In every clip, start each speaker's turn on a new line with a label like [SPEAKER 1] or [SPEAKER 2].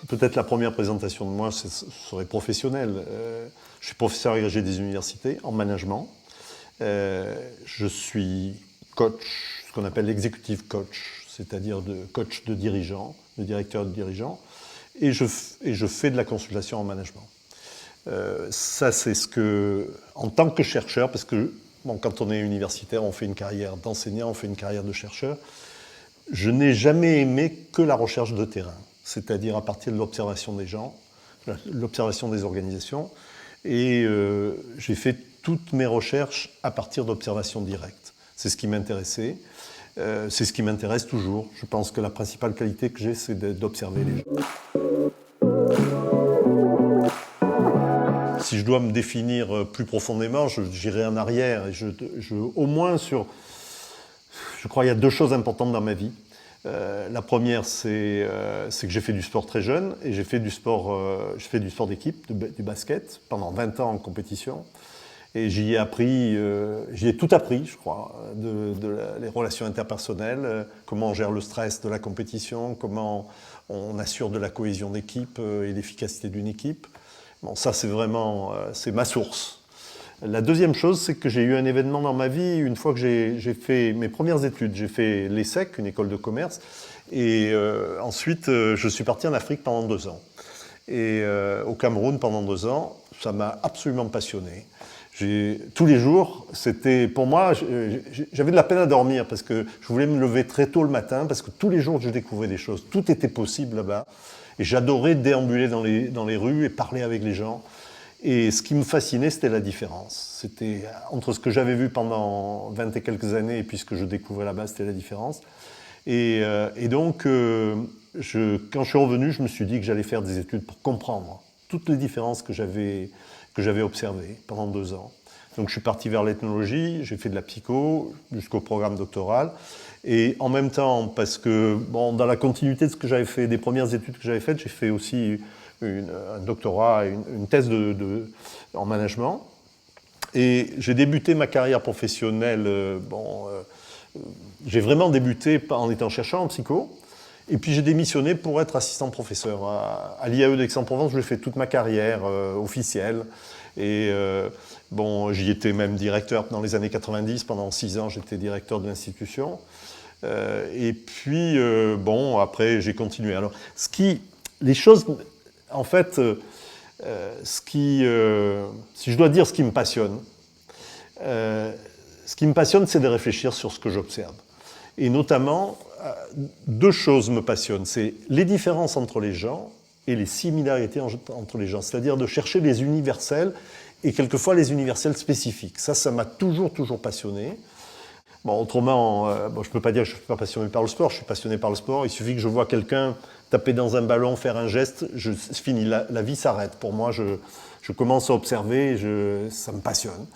[SPEAKER 1] peut-être la première présentation de moi serait professionnelle. Je suis professeur agrégé des universités en management. Je suis coach, ce qu'on appelle l'executive coach, c'est-à-dire coach de dirigeants, de directeurs de dirigeants, et je fais de la consultation en management. Ça, c'est ce que, en tant que chercheur, parce que bon, quand on est universitaire, on fait une carrière d'enseignant, on fait une carrière de chercheur, je n'ai jamais aimé que la recherche de terrain, c'est-à-dire à partir de l'observation des gens, l'observation des organisations, et j'ai fait toutes mes recherches à partir d'observations directes. C'est ce qui m'intéressait, c'est ce qui m'intéresse toujours. Je pense que la principale qualité que j'ai, c'est d'observer les gens. Si je dois me définir plus profondément, j'irai en arrière. Et au moins je crois qu'il y a deux choses importantes dans ma vie. La première, c'est que j'ai fait du sport très jeune et j'ai fait du sport d'équipe, du basket, pendant 20 ans en compétition. Et j'y ai tout appris, je crois, les relations interpersonnelles, comment on gère le stress de la compétition, comment on assure de la cohésion d'équipe et l'efficacité d'une équipe. Bon, ça, c'est ma source. La deuxième chose, c'est que j'ai eu un événement dans ma vie, une fois que j'ai fait mes premières études. J'ai fait l'ESSEC, une école de commerce, et ensuite, je suis parti en Afrique pendant 2 ans. Et au Cameroun pendant 2 ans, ça m'a absolument passionné. Tous les jours, c'était pour moi, j'avais de la peine à dormir parce que je voulais me lever très tôt le matin parce que tous les jours, je découvrais des choses. Tout était possible là-bas. Et j'adorais déambuler dans les rues et parler avec les gens. Et ce qui me fascinait, c'était la différence. C'était entre ce que j'avais vu pendant 20 et quelques années et puis ce que je découvrais là-bas, c'était la différence. Et donc, quand je suis revenu, je me suis dit que j'allais faire des études pour comprendre toutes les différences que j'avais observées pendant 2 ans. Donc je suis parti vers l'ethnologie, j'ai fait de la psycho jusqu'au programme doctoral. Et en même temps, parce que bon, dans la continuité de ce que j'avais fait, des premières études que j'avais faites, j'ai fait aussi un doctorat, une thèse en management. Et j'ai débuté ma carrière professionnelle, j'ai vraiment débuté en étant chercheur en psycho. Et puis j'ai démissionné pour être assistant professeur. À l'IAE d'Aix-en-Provence, j'ai fait toute ma carrière officielle. Et j'y étais même directeur dans les années 90. Pendant 6 ans, j'étais directeur de l'institution. Et puis, après, j'ai continué. Alors, les choses, en fait, si je dois dire ce qui me passionne, c'est de réfléchir sur ce que j'observe. Et notamment, 2 choses me passionnent. C'est les différences entre les gens et les similarités entre les gens. C'est-à-dire de chercher les universels et quelquefois les universels spécifiques. Ça m'a toujours passionné. Bon, autrement, je ne peux pas dire que je ne suis pas passionné par le sport. Je suis passionné par le sport. Il suffit que je vois quelqu'un taper dans un ballon, faire un geste, c'est fini. La vie s'arrête. Pour moi, je commence à observer, ça me passionne.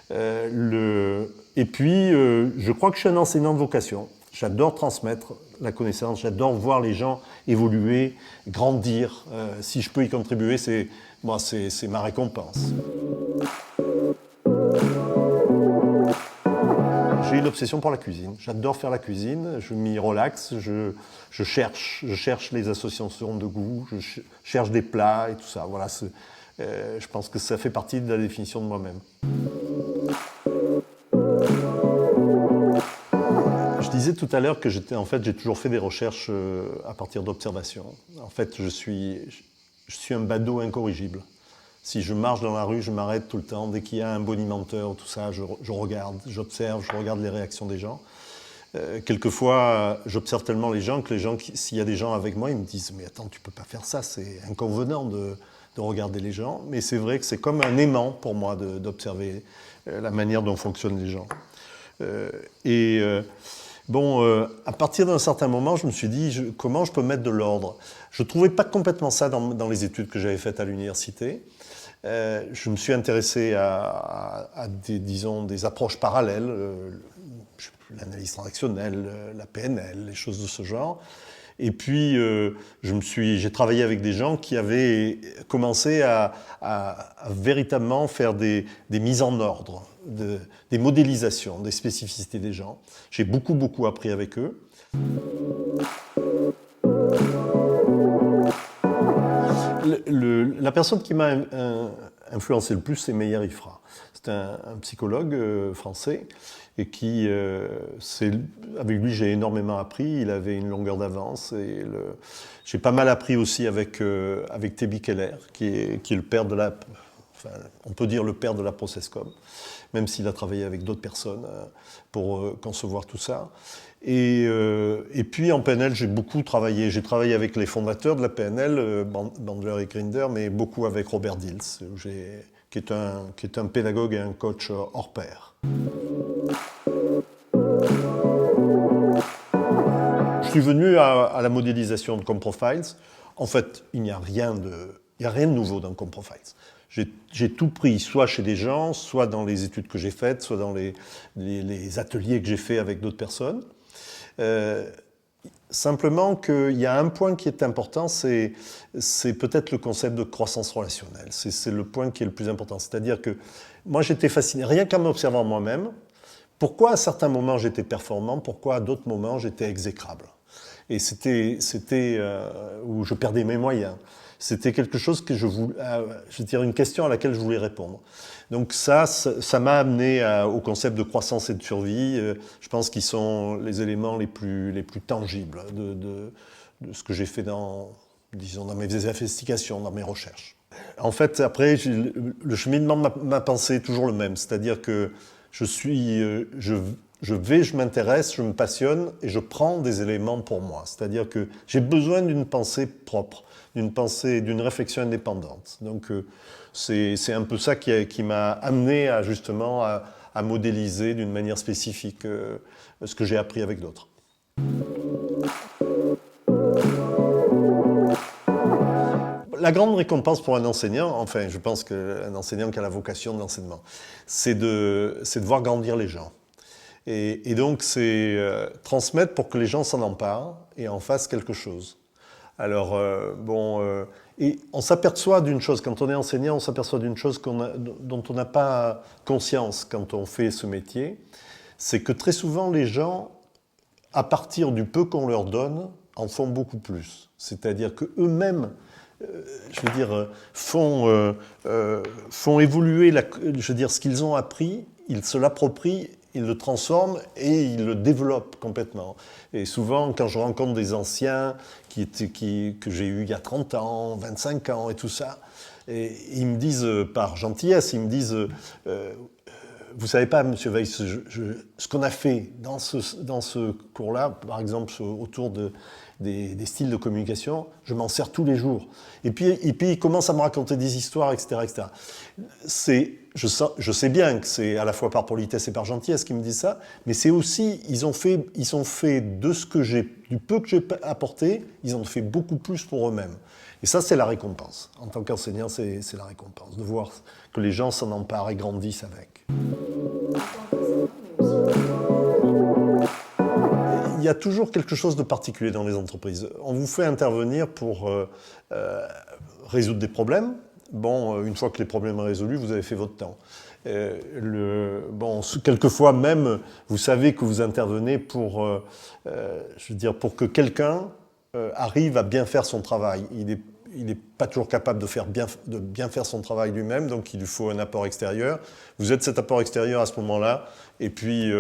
[SPEAKER 1] Et puis, je crois que je suis un enseignant de vocation. J'adore transmettre la connaissance, j'adore voir les gens évoluer, grandir. Si je peux y contribuer, c'est ma récompense. J'ai une obsession pour la cuisine. J'adore faire la cuisine, je m'y relaxe, je cherche les associations de goût, je cherche des plats et tout ça. Voilà, je pense que ça fait partie de la définition de moi-même. Je disais tout à l'heure que j'ai toujours fait des recherches à partir d'observations. En fait, je suis un badaud incorrigible. Si je marche dans la rue, je m'arrête tout le temps. Dès qu'il y a un bonimenteur, tout ça, je regarde, j'observe, je regarde les réactions des gens. Quelquefois, j'observe tellement les gens que s'il y a des gens avec moi, ils me disent « Mais attends, tu peux pas faire ça, c'est inconvenant de regarder les gens. » Mais c'est vrai que c'est comme un aimant pour moi d'observer la manière dont fonctionnent les gens. À partir d'un certain moment, je me suis dit comment je peux mettre de l'ordre. Je ne trouvais pas complètement ça dans les études que j'avais faites à l'université. Je me suis intéressé à des approches parallèles, l'analyse transactionnelle, la PNL, les choses de ce genre. Et puis, j'ai travaillé avec des gens qui avaient commencé à véritablement faire des mises en ordre, des modélisations, des spécificités des gens. J'ai beaucoup appris avec eux. La personne qui m'a influencé le plus, c'est Meyer Ifra. C'est un psychologue français et qui, avec lui, j'ai énormément appris. Il avait une longueur d'avance. J'ai pas mal appris aussi avec Tebi Keller, qui est le père de enfin, on peut dire le père de la ProcessCom, même s'il a travaillé avec d'autres personnes pour concevoir tout ça. Et puis en PNL, j'ai beaucoup travaillé. J'ai travaillé avec les fondateurs de la PNL, Bandler et Grinder, mais beaucoup avec Robert Dills, qui est un pédagogue et un coach hors pair. Je suis venu à la modélisation de Comprofiles. En fait, il n'y a rien de nouveau dans Comprofiles. J'ai tout pris, soit chez des gens, soit dans les études que j'ai faites, soit dans les ateliers que j'ai faits avec d'autres personnes. Simplement qu'il y a un point qui est important, c'est peut-être le concept de croissance relationnelle. C'est le point qui est le plus important. C'est-à-dire que moi, j'étais fasciné, rien qu'en m'observant moi-même, pourquoi à certains moments j'étais performant, pourquoi à d'autres moments j'étais exécrable. Et c'était où je perdais mes moyens. C'était quelque chose que je veux dire, une question à laquelle je voulais répondre. Donc ça m'a amené au concept de croissance et de survie. Je pense qu'ils sont les éléments les plus tangibles de ce que j'ai fait dans mes investigations, dans mes recherches. En fait, après, le cheminement de ma pensée est toujours le même. C'est-à-dire que je m'intéresse, je me passionne et je prends des éléments pour moi. C'est-à-dire que j'ai besoin d'une pensée propre, d'une réflexion indépendante. Donc c'est un peu ça qui m'a amené justement à modéliser d'une manière spécifique ce que j'ai appris avec d'autres. La grande récompense pour un enseignant, enfin je pense qu'un enseignant qui a la vocation de l'enseignement, c'est de voir grandir les gens. Et donc c'est transmettre pour que les gens s'en emparent et en fassent quelque chose. Alors et on s'aperçoit d'une chose, quand on est enseignant, on s'aperçoit d'une chose dont on n'a pas conscience quand on fait ce métier, c'est que très souvent les gens, à partir du peu qu'on leur donne, en font beaucoup plus. C'est-à-dire qu'eux-mêmes, je veux dire, font évoluer ce qu'ils ont appris, ils se l'approprient, ils le transforment et ils le développent complètement. Et souvent, quand je rencontre des anciens que j'ai eus il y a 30 ans, 25 ans et tout ça, et ils me disent, par gentillesse, ils me disent vous savez pas, Monsieur Weiss, ce qu'on a fait dans ce cours-là, par exemple autour des styles de communication, je m'en sers tous les jours. Et puis ils commencent à me raconter des histoires, etc., etc. Je sais bien que c'est à la fois par politesse et par gentillesse qu'ils me disent ça, mais c'est aussi, ils ont fait du peu que j'ai apporté, ils ont fait beaucoup plus pour eux-mêmes. Et ça, c'est la récompense. En tant qu'enseignant, c'est la récompense, de voir que les gens s'en emparent et grandissent avec. Il y a toujours quelque chose de particulier dans les entreprises. On vous fait intervenir pour résoudre des problèmes. Bon, une fois que les problèmes sont résolus, vous avez fait votre temps. Quelquefois même, vous savez que vous intervenez pour que quelqu'un arrive à bien faire son travail. Il n'est pas toujours capable de bien faire son travail lui-même, donc il lui faut un apport extérieur. Vous êtes cet apport extérieur à ce moment-là, et puis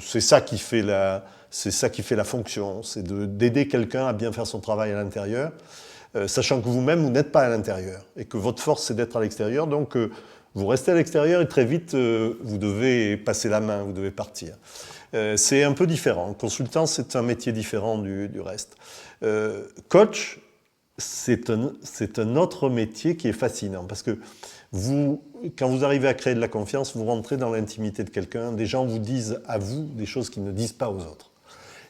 [SPEAKER 1] c'est ça qui fait la fonction, c'est d'aider quelqu'un à bien faire son travail à l'intérieur, sachant que vous-même, vous n'êtes pas à l'intérieur, et que votre force, c'est d'être à l'extérieur, donc vous restez à l'extérieur et très vite, vous devez passer la main, vous devez partir. C'est un peu différent. Consultant, c'est un métier différent du reste. Coach, c'est un autre métier qui est fascinant parce que quand vous arrivez à créer de la confiance, vous rentrez dans l'intimité de quelqu'un, des gens vous disent à vous des choses qu'ils ne disent pas aux autres.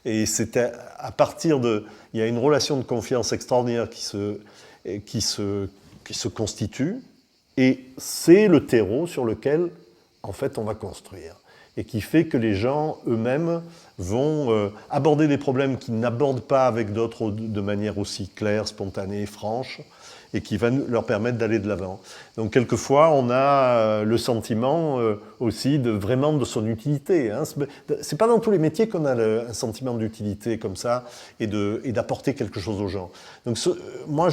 [SPEAKER 1] Et c'est à partir il y a une relation de confiance extraordinaire qui se constitue et c'est le terreau sur lequel, en fait, on va construire. Et qui fait que les gens eux-mêmes vont aborder des problèmes qu'ils n'abordent pas avec d'autres de manière aussi claire, spontanée, franche, et qui va leur permettre d'aller de l'avant. Donc quelquefois, on a le sentiment aussi vraiment de son utilité. Hein. C'est pas dans tous les métiers qu'on a un sentiment d'utilité comme ça et d'apporter quelque chose aux gens. Donc moi,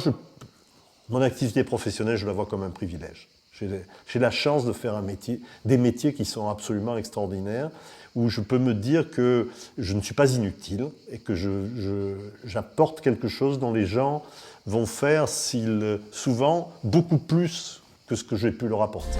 [SPEAKER 1] Mon activité professionnelle, je la vois comme un privilège. J'ai la chance de faire des métiers qui sont absolument extraordinaires, où je peux me dire que je ne suis pas inutile et que j'apporte quelque chose dont les gens vont faire souvent beaucoup plus que ce que j'ai pu leur apporter.